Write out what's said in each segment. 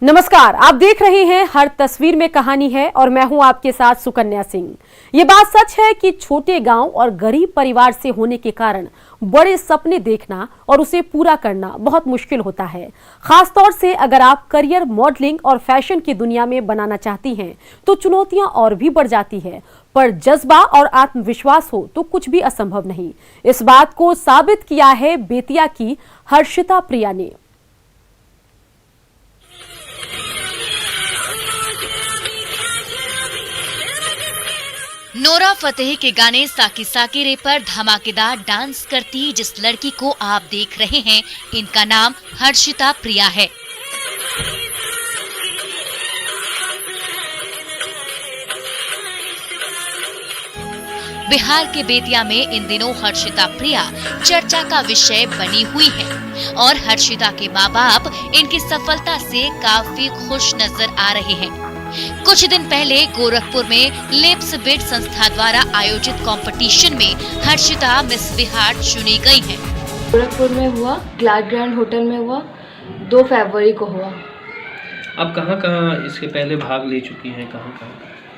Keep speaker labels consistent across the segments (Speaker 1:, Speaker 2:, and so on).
Speaker 1: नमस्कार, आप देख रहे हैं हर तस्वीर में कहानी है और मैं हूं आपके साथ सुकन्या सिंह। ये बात सच है कि छोटे गांव और गरीब परिवार से होने के कारण बड़े सपने देखना और उसे पूरा करना बहुत मुश्किल होता है। खासतौर से अगर आप करियर मॉडलिंग और फैशन की दुनिया में बनाना चाहती हैं तो चुनौतियां और भी बढ़ जाती है, पर जज्बा और आत्मविश्वास हो तो कुछ भी असंभव नहीं। इस बात को साबित किया है बेतिया की हर्षिता प्रिया ने।
Speaker 2: नोरा फतेही के गाने साकी साकी रे पर धमाकेदार डांस करती जिस लड़की को आप देख रहे हैं, इनका नाम हर्षिता प्रिया है। बिहार के बेतिया में इन दिनों हर्षिता प्रिया चर्चा का विषय बनी हुई है और हर्षिता के माँ बाप इनकी सफलता से काफी खुश नजर आ रहे हैं। कुछ दिन पहले गोरखपुर में लिप्स बिट संस्था द्वारा आयोजित कंपटीशन में हर्षिता मिस बिहार चुनी गई हैं।
Speaker 3: गोरखपुर में हुआ, ग्लैड ग्रैंड होटल में हुआ, 2 फरवरी को हुआ।
Speaker 4: आप कहाँ इसके पहले भाग ले चुकी हैं? कहाँ?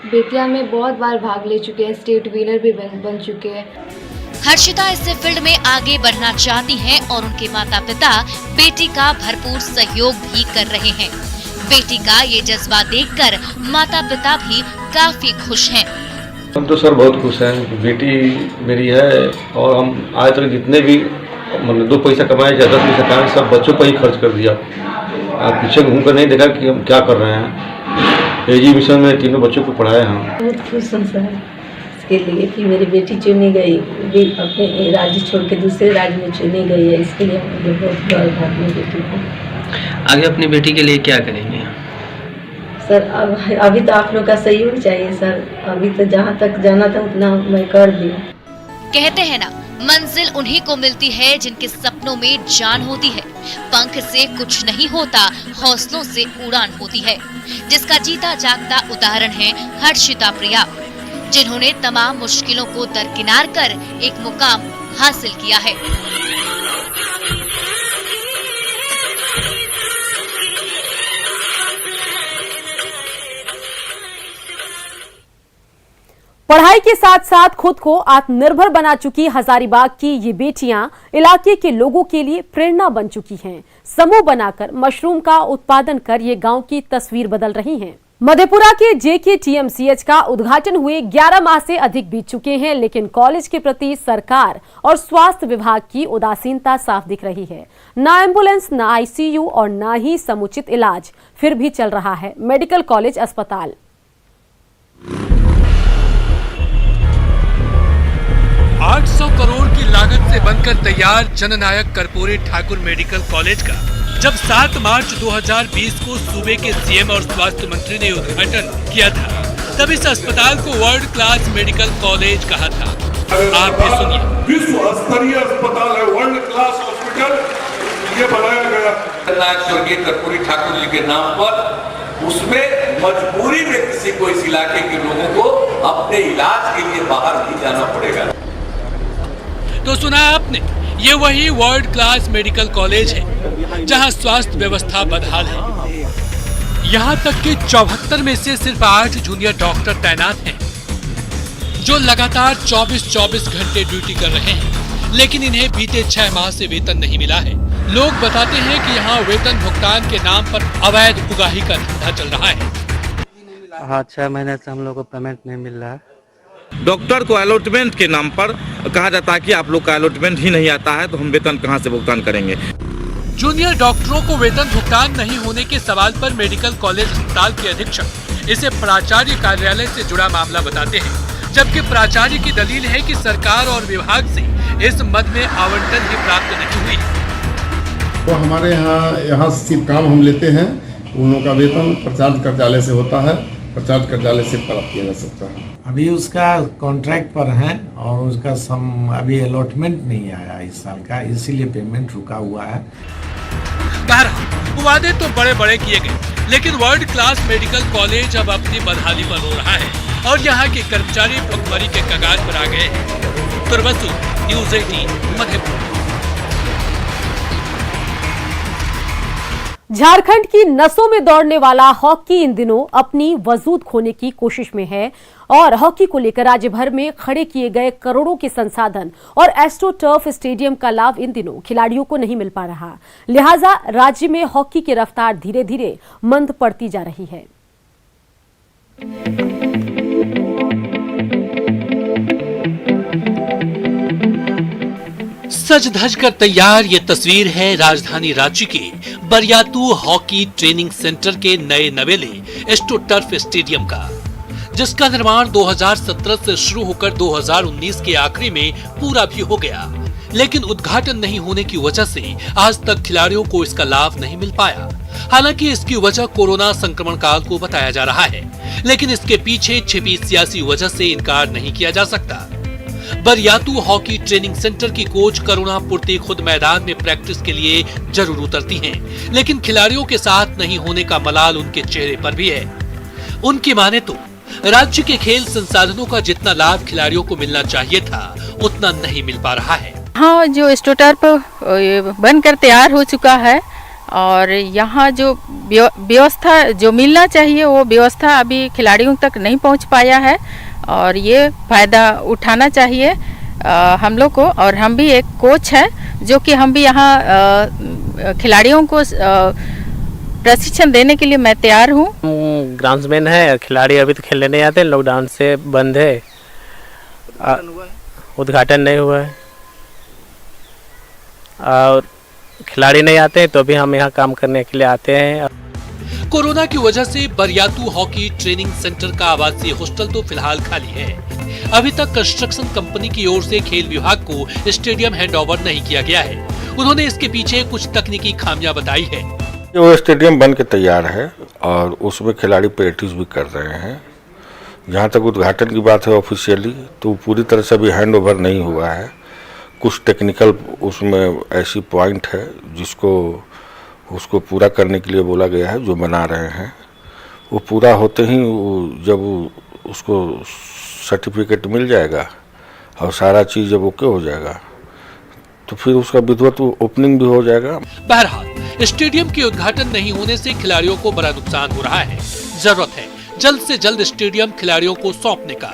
Speaker 3: बेतिया में बहुत बार भाग ले चुके हैं, स्टेट विनर भी बन चुके हैं।
Speaker 2: हर्षिता इस फील्ड में आगे बढ़ना चाहती हैं और उनके माता पिता बेटी का भरपूर सहयोग भी कर रहे हैं। बेटी का ये जज्बा देखकर माता पिता भी काफी खुश हैं।
Speaker 5: हम तो सर बहुत खुश हैं, बेटी मेरी है और हम आज तक जितने भी मतलब 2 पैसा कमाए या 10 पैसा कमाए सब बच्चों पर ही खर्च कर दिया। आप पीछे घूम कर नहीं देखा कि हम क्या कर रहे हैं। एजुकेशन में 3 बच्चों को पढ़ाए हम।
Speaker 6: बहुत खुश हूँ सर इसके लिए कि मेरी बेटी चुनी गई, भी अपने राज्य छोड़ के दूसरे राज्य में चुनी गई है। इसके लिए मुझे बहुत गर्व है अपनी बेटी को।
Speaker 4: आगे अपनी बेटी के लिए क्या करेंगे
Speaker 6: सर अभी तो आप लोग का सहयोग चाहिए सर। अभी तो जहाँ तक जाना था उतना मैं कर दी।
Speaker 2: कहते हैं ना, मंजिल उन्हीं को मिलती है जिनके सपनों में जान होती है। पंख से कुछ नहीं होता, हौसलों से उड़ान होती है, जिसका जीता जागता उदाहरण है हर्षिता प्रिया, जिन्होंने तमाम मुश्किलों को दरकिनार कर एक मुकाम हासिल किया है।
Speaker 1: पढ़ाई के साथ साथ खुद को आत्मनिर्भर बना चुकी हजारीबाग की ये बेटियां इलाके के लोगों के लिए प्रेरणा बन चुकी हैं। समूह बनाकर मशरूम का उत्पादन कर ये गांव की तस्वीर बदल रही हैं। मधेपुरा के JKTMCH का उद्घाटन हुए 11 माह से अधिक बीत चुके हैं, लेकिन कॉलेज के प्रति सरकार और स्वास्थ्य विभाग की उदासीनता साफ दिख रही है। ना एम्बुलेंस, ना ICU और ना ही समुचित इलाज, फिर भी चल रहा है मेडिकल कॉलेज अस्पताल।
Speaker 7: 800 करोड़ की लागत से बनकर तैयार जननायक कर्पूरी ठाकुर मेडिकल कॉलेज का जब 7 मार्च 2020 को सूबे के CM और स्वास्थ्य मंत्री ने उद्घाटन किया था, तब इस अस्पताल को वर्ल्ड क्लास मेडिकल कॉलेज कहा था। आप भी सुनिए।
Speaker 8: विश्व स्तरीय अस्पताल है, वर्ल्ड क्लास हॉस्पिटल ये बनाया गया जननायक स्वर्गीय कर्पूरी ठाकुर जी के नाम पर। उसमें मजबूरी में किसी को इस इलाके के लोगों को अपने इलाज के लिए बाहर नहीं जाना पड़ेगा।
Speaker 7: तो सुना आपने, ये वही वर्ल्ड क्लास मेडिकल कॉलेज है जहां स्वास्थ्य व्यवस्था बदहाल है। यहां तक कि 74 में से सिर्फ 8 जूनियर डॉक्टर तैनात हैं, जो लगातार 24-24 घंटे ड्यूटी कर रहे हैं, लेकिन इन्हें बीते 6 माह से वेतन नहीं मिला है। लोग बताते हैं कि यहाँ वेतन भुगतान के नाम पर अवैध उगाही का धंधा चल रहा है।
Speaker 9: हाँ, 6 महीने से हम लोग को पेमेंट नहीं मिल रहा है।
Speaker 10: डॉक्टर को अलॉटमेंट के नाम पर कहा जाता है कि आप लोग का अलॉटमेंट ही नहीं आता है, तो हम वेतन कहां से भुगतान करेंगे।
Speaker 7: जूनियर डॉक्टरों को वेतन भुगतान नहीं होने के सवाल पर मेडिकल कॉलेज अस्पताल के अधीक्षक इसे प्राचार्य कार्यालय से जुड़ा मामला बताते हैं, जबकि प्राचार्य की दलील है कि सरकार और विभाग से इस मद में आवंटन ही प्राप्त नहीं हुई।
Speaker 11: तो हमारे यहाँ सिर्फ काम हम लेते हैं, उन लोगों का वेतन प्राचार्य कार्यालय से होता है, प्राचार्य कार्यालय से प्राप्त किया जा सकता है।
Speaker 12: अभी उसका कॉन्ट्रैक्ट पर है और उसका अभी अलॉटमेंट नहीं आया इस साल का, इसीलिए पेमेंट रुका हुआ है।
Speaker 7: वादे तो बड़े बड़े किए गए, लेकिन वर्ल्ड क्लास मेडिकल कॉलेज अब अपनी बदहाली पर रो रहा है और यहाँ के कर्मचारी भुखमरी के कगार पर आ गए हैं। तुर्बसु, न्यूज़ 18 मधेपुरा।
Speaker 1: झारखंड की नसों में दौड़ने वाला हॉकी इन दिनों अपनी वजूद खोने की कोशिश में है और हॉकी को लेकर राज्य भर में खड़े किए गए करोड़ों के संसाधन और एस्ट्रो टर्फ स्टेडियम का लाभ इन दिनों खिलाड़ियों को नहीं मिल पा रहा। लिहाजा राज्य में हॉकी की रफ्तार धीरे धीरे मंद पड़ती जा रही है।
Speaker 7: सज धज कर तैयार ये तस्वीर है राजधानी रांची के बरियातू हॉकी ट्रेनिंग सेंटर के नए नवेले एस्ट्रो टर्फ स्टेडियम का, जिसका निर्माण 2017 से शुरू होकर 2019 के आखिरी में पूरा भी हो गया, लेकिन उद्घाटन नहीं होने की वजह से आज तक खिलाड़ियों को इसका लाभ नहीं मिल पाया। हालांकि इसकी वजह कोरोना संक्रमण काल को बताया जा रहा है, लेकिन इसके पीछे छिपी सियासी वजह से इनकार नहीं किया जा सकता। बरियातू हॉकी ट्रेनिंग सेंटर की कोच करुणा पूर्ति खुद मैदान में प्रैक्टिस के लिए जरूर उतरती हैं, लेकिन खिलाड़ियों के साथ नहीं होने का मलाल उनके चेहरे पर भी है। उनकी माने तो राज्य के खेल संसाधनों का जितना लाभ खिलाड़ियों को मिलना चाहिए था उतना नहीं मिल पा रहा है।
Speaker 13: हाँ, जो एस्ट्रो टर्फ बनकर तैयार हो चुका है और यहाँ जो व्यवस्था जो मिलना चाहिए वो व्यवस्था अभी खिलाड़ियों तक नहीं पहुँच पाया है और ये फायदा उठाना चाहिए हम लोग को। और हम भी एक कोच है जो कि हम भी यहाँ खिलाड़ियों को प्रशिक्षण देने के लिए मैं तैयार हूँ।
Speaker 14: ग्राउंड्समैन है, खिलाड़ी अभी तो खेलने नहीं आते, लॉकडाउन से बंद है, उद्घाटन नहीं हुआ है और खिलाड़ी नहीं आते तो भी हम यहाँ काम करने के लिए आते हैं।
Speaker 7: कोरोना की वजह से बरियातू हॉकी ट्रेनिंग सेंटर का आवासीय हॉस्टल तो फिलहाल खाली है। अभी तक कंस्ट्रक्शन कंपनी की ओर से खेल विभाग को स्टेडियम हैंडओवर नहीं किया गया है। उन्होंने इसके पीछे कुछ तकनीकी खामियां बताई है।
Speaker 15: वो स्टेडियम बन के तैयार है और उसमें खिलाड़ी प्रैक्टिस भी कर रहे हैं। जहाँ तक उद्घाटन की बात है ऑफिशियली तो पूरी तरह से अभी हैंडओवर नहीं हुआ है। कुछ टेक्निकल उसमें ऐसी पॉइंट है जिसको उसको पूरा करने के लिए बोला गया है, जो बना रहे हैं। वो पूरा होते ही जब उसको सर्टिफिकेट मिल जाएगा और सारा चीज़ जब ओके हो जाएगा तो फिर उसका विधिवत ओपनिंग भी हो जाएगा।
Speaker 7: बहरहाल स्टेडियम के उद्घाटन नहीं होने से खिलाड़ियों को बड़ा नुकसान हो रहा है। जरूरत है जल्द से जल्द स्टेडियम खिलाड़ियों को सौंपने का,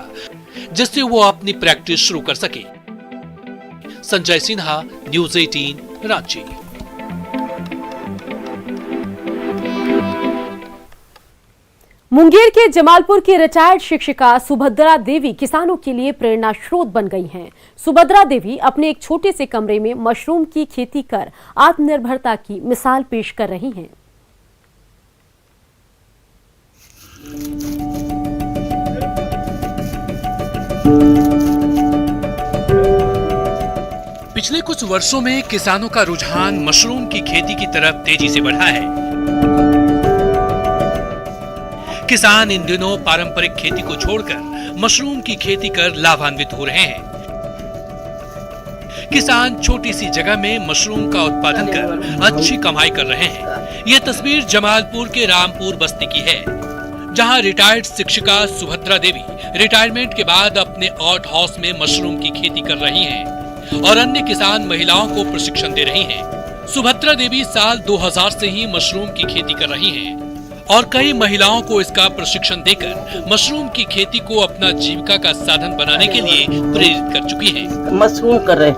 Speaker 7: जिससे वो अपनी प्रैक्टिस शुरू कर सके। संजय सिन्हा, न्यूज़ 18, रांची।
Speaker 1: मुंगेर के जमालपुर की रिटायर्ड शिक्षिका सुभद्रा देवी किसानों के लिए प्रेरणा स्रोत बन गई हैं। सुभद्रा देवी अपने एक छोटे से कमरे में मशरूम की खेती कर आत्मनिर्भरता की मिसाल पेश कर रही हैं।
Speaker 7: पिछले कुछ वर्षों में किसानों का रुझान मशरूम की खेती की तरफ तेजी से बढ़ा है। किसान इन दिनों पारंपरिक खेती को छोड़कर मशरूम की खेती कर लाभान्वित हो रहे हैं। किसान छोटी सी जगह में मशरूम का उत्पादन कर अच्छी कमाई कर रहे हैं। यह तस्वीर जमालपुर के रामपुर बस्ती की है, जहां रिटायर्ड शिक्षिका सुभद्रा देवी रिटायरमेंट के बाद अपने आउट हाउस में मशरूम की खेती कर रही हैं और अन्य किसान महिलाओं को प्रशिक्षण दे रही हैं। सुभद्रा देवी साल 2000 से ही मशरूम की खेती कर रही हैं और कई महिलाओं को इसका प्रशिक्षण देकर मशरूम की खेती को अपना जीविका का साधन बनाने के लिए प्रेरित कर चुकी हैं।
Speaker 16: मशरूम कर रहे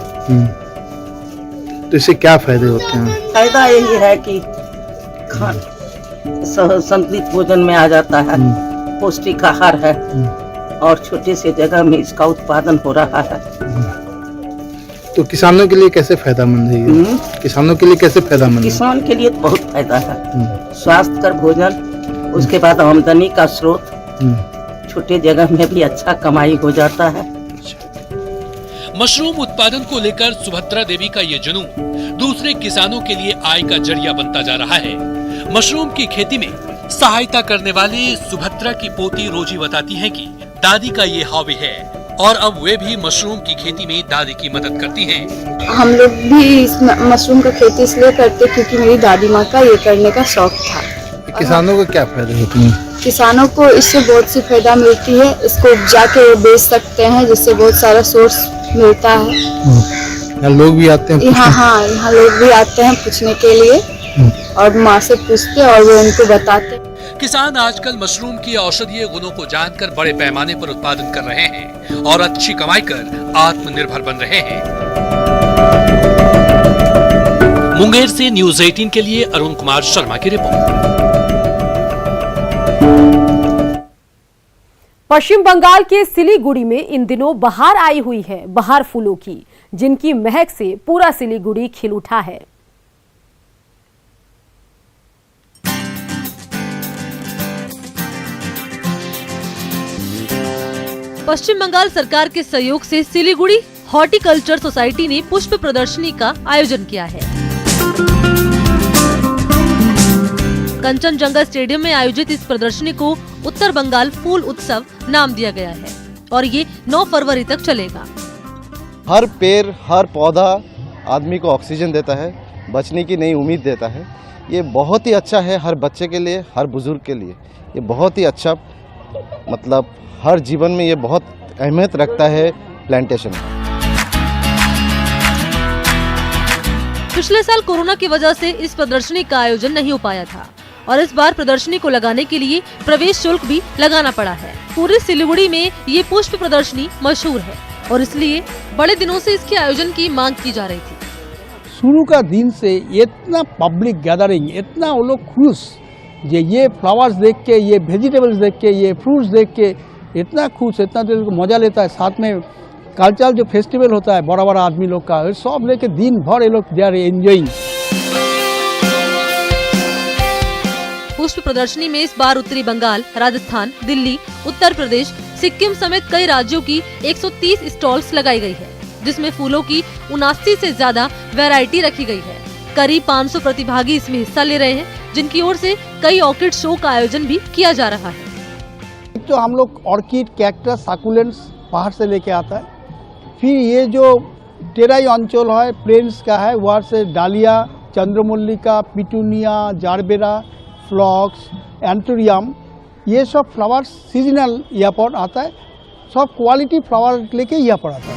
Speaker 17: तो इससे क्या फायदे होते हैं?
Speaker 16: फायदा यही है कि संतुलित भोजन में आ जाता है, पौष्टिक आहार है और छोटे से जगह में इसका उत्पादन हो रहा है।
Speaker 17: तो किसानों के लिए कैसे फायदेमंद है ये? किसानों के लिए कैसे फायदेमंद?
Speaker 16: किसान के लिए तो बहुत फायदा है। स्वास्थ्यकर भोजन, उसके बाद आमदनी का स्रोत, छोटे जगह में भी अच्छा कमाई हो जाता है।
Speaker 7: मशरूम उत्पादन को लेकर सुभद्रा देवी का ये जुनून दूसरे किसानों के लिए आय का जरिया बनता जा रहा है। मशरूम की खेती में सहायता करने वाले सुभद्रा की पोती रोजी बताती हैं कि दादी का ये हॉबी है और अब वे भी मशरूम की खेती में दादी की मदद करती हैं।
Speaker 18: हम लोग भी इस मशरूम का खेती इसलिए करते क्योंकि मेरी दादी माँ का ये करने का शौक था।
Speaker 17: किसानों को क्या फायदे होते हैं?
Speaker 18: किसानों को इससे बहुत सी फायदा मिलती है। इसको उपजा के वो बेच सकते हैं, जिससे बहुत सारा सोर्स मिलता है।
Speaker 17: यहाँ लोग भी आते हैं?
Speaker 18: यहाँ लोग भी आते हैं पूछने के लिए। और माँ से पूछते और वो उनको बताते।
Speaker 7: किसान आजकल मशरूम की औषधीय गुणों को जानकर बड़े पैमाने पर उत्पादन कर रहे हैं और अच्छी कमाई कर आत्मनिर्भर बन रहे हैं। मुंगेर से न्यूज 18 के लिए अरुण कुमार शर्मा की रिपोर्ट।
Speaker 1: पश्चिम बंगाल के सिलीगुड़ी में इन दिनों बहार आई हुई है, बहार फूलों की, जिनकी महक से पूरा सिलीगुड़ी खिल उठा है।
Speaker 19: पश्चिम बंगाल सरकार के सहयोग से सिलीगुड़ी हॉर्टिकल्चर सोसाइटी ने पुष्प प्रदर्शनी का आयोजन किया है। कंचनजंगा स्टेडियम में आयोजित इस प्रदर्शनी को उत्तर बंगाल फूल उत्सव नाम दिया गया है और ये 9 फरवरी तक चलेगा।
Speaker 20: हर पेड़, हर पौधा आदमी को ऑक्सीजन देता है, बचने की नई उम्मीद देता है। ये बहुत ही अच्छा है हर बच्चे के लिए, हर बुजुर्ग के लिए। ये बहुत ही अच्छा, मतलब हर जीवन में ये बहुत अहमियत रखता है प्लांटेशन।
Speaker 19: पिछले साल कोरोना की वजह से इस प्रदर्शनी का आयोजन नहीं हो पाया था और इस बार प्रदर्शनी को लगाने के लिए प्रवेश शुल्क भी लगाना पड़ा है। पूरे सिलीगुड़ी में ये पुष्प प्रदर्शनी मशहूर है और इसलिए बड़े दिनों से इसके आयोजन की मांग की जा रही थी।
Speaker 21: शुरू का दिन से इतना पब्लिक गैदरिंग, इतना वो लोग खुश, ये फ्लावर्स देख के, ये वेजिटेबल्स देख के, ये फ्रूट्स देख के इतना खुश, इतना दिल को मजा लेता है। साथ में कल्चरल जो फेस्टिवल होता है बड़ा बड़ा आदमी लोग का, सब लेके दिन भर ये लोग दे आर एंजॉयिंग।
Speaker 19: पुष्प प्रदर्शनी में इस बार उत्तरी बंगाल, राजस्थान, दिल्ली, उत्तर प्रदेश, सिक्किम समेत कई राज्यों की 130 स्टॉल्स लगाई गई है, जिसमें फूलों की 79 से ज्यादा वैरायटी रखी गई है। करीब 500 प्रतिभागी इसमें हिस्सा ले रहे हैं, जिनकी ओर से कई ऑर्किड शो का आयोजन भी किया जा रहा है।
Speaker 21: तो हम लोग ऑर्किड, कैक्टस, साकुलेंट्स बाहर से लेके आता है। फिर ये जो टेराई अंचल है, प्लेन्स का है, वहाँ से डालिया, चंद्रमल्लिका, पिटूनिया, जारबेरा, फ्लॉक्स, एंथोरियम, ये सब फ्लावर्स सीजनल यहाँ पर आता है। सब क्वालिटी फ्लावर लेके यहाँ पर आता है।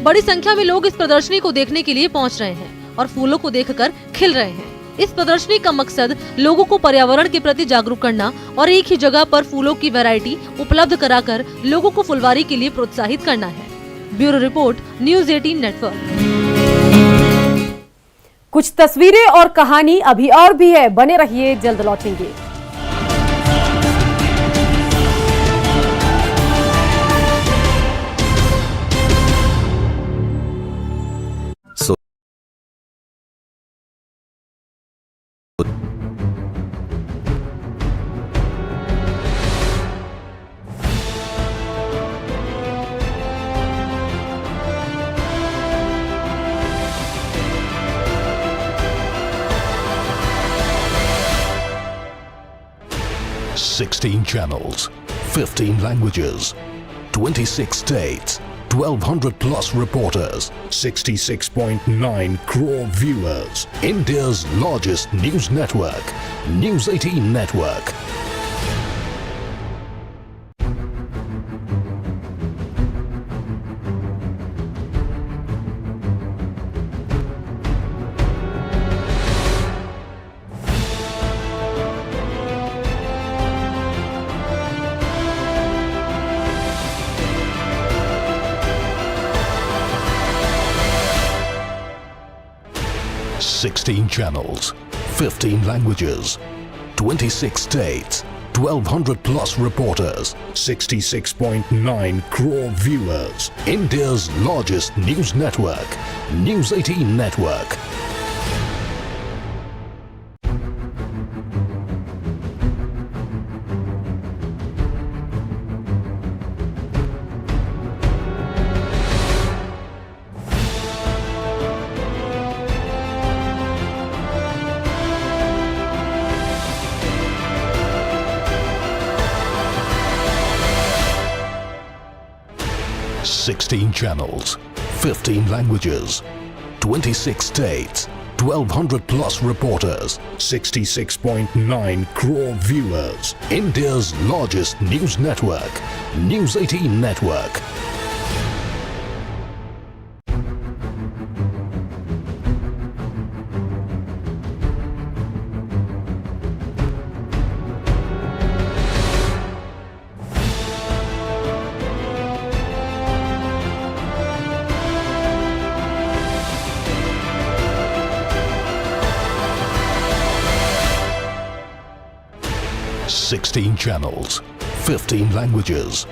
Speaker 19: बड़ी संख्या में लोग इस प्रदर्शनी को देखने के लिए पहुँच रहे हैं और फूलों को देखकर खिल रहे हैं। इस प्रदर्शनी का मकसद लोगों को पर्यावरण के प्रति जागरूक करना और एक ही जगह पर फूलों की वैरायटी उपलब्ध कराकर लोगों को फुलवारी के लिए प्रोत्साहित करना है। Bureau report, news 18 network.
Speaker 1: कुछ तस्वीरें और कहानी अभी और भी है, बने रहिए, जल्द लौटेंगे।
Speaker 22: $16 channels, 15 languages, 26 states, 1,200 plus reporters, 66.9 crore viewers. India's largest news network, News 18 Network. $16 channels, 15 languages, 26 states, 1,200 plus reporters, 66.9 crore viewers. India's largest news network, News 18 Network. $16 channels, 15 languages, 26 states, 1,200 plus reporters, 66.9 crore viewers. India's largest news network, News 18 Network. 16 channels, 15 languages,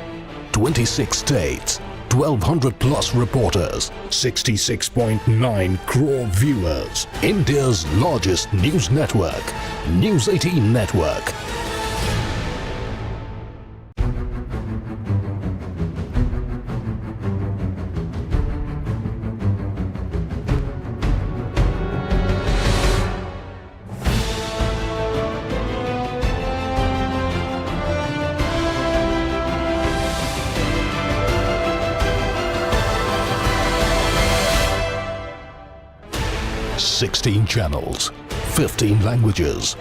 Speaker 22: 26 states, 1200 plus reporters, 66.9 crore viewers. India's largest news network, News 18 Network. Sixteen channels, 15 languages,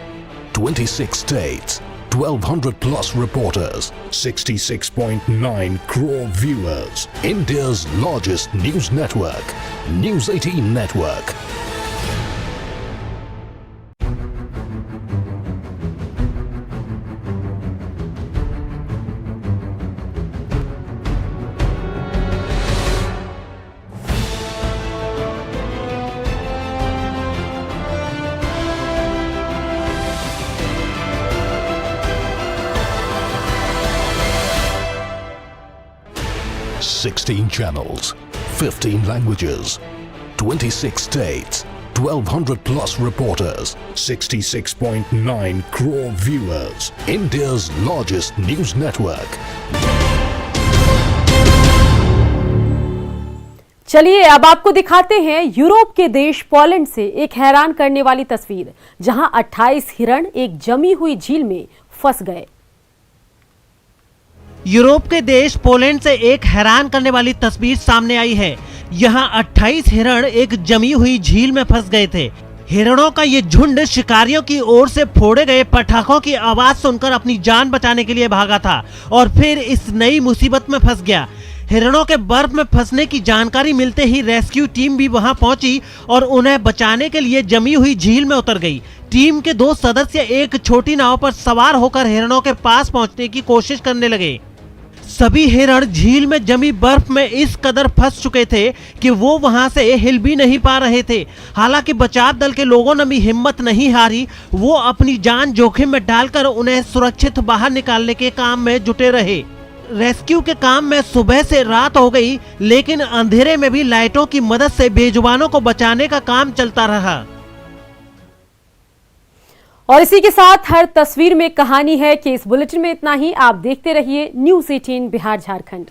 Speaker 22: 26 states, 1200 plus reporters, 66.9 crore viewers. India's largest news network, News 18 Network. Sixteen channels, 15 languages, 26 states, 1200 plus reporters, 66.9 crore viewers. India's largest news network.
Speaker 1: चलिए अब आपको दिखाते हैं Europe के देश Poland से एक हैरान करने वाली तस्वीर, जहां 28 हिरण एक जमी हुई झील में फंस गए।
Speaker 3: यूरोप के देश पोलैंड से एक हैरान करने वाली तस्वीर सामने आई है। यहाँ 28 हिरण एक जमी हुई झील में फंस गए थे। हिरणों का ये झुंड शिकारियों की ओर से फोड़े गए पटाखों की आवाज सुनकर अपनी जान बचाने के लिए भागा था और फिर इस नई मुसीबत में फंस गया। हिरणों के बर्फ में फंसने की जानकारी मिलते ही रेस्क्यू टीम भी वहां पहुंची और उन्हें बचाने के लिए जमी हुई झील में उतर गई। टीम के 2 सदस्य एक छोटी नाव पर सवार होकर हिरणों के पास पहुंचने की कोशिश करने लगे। सभी हिरण झील में जमी बर्फ में इस कदर फंस चुके थे कि वो वहां से हिल भी नहीं पा रहे थे। हालांकि बचाव दल के लोगों ने भी हिम्मत नहीं हारी। वो अपनी जान जोखिम में डालकर उन्हें सुरक्षित बाहर निकालने के काम में जुटे रहे। रेस्क्यू के काम में सुबह से रात हो गई, लेकिन अंधेरे में भी लाइटों की मदद से बेजुबानों को बचाने का काम चलता रहा।
Speaker 1: और इसी के साथ हर तस्वीर में कहानी है कि इस बुलेटिन में इतना ही। आप देखते रहिए न्यूज़ 18 बिहार झारखंड।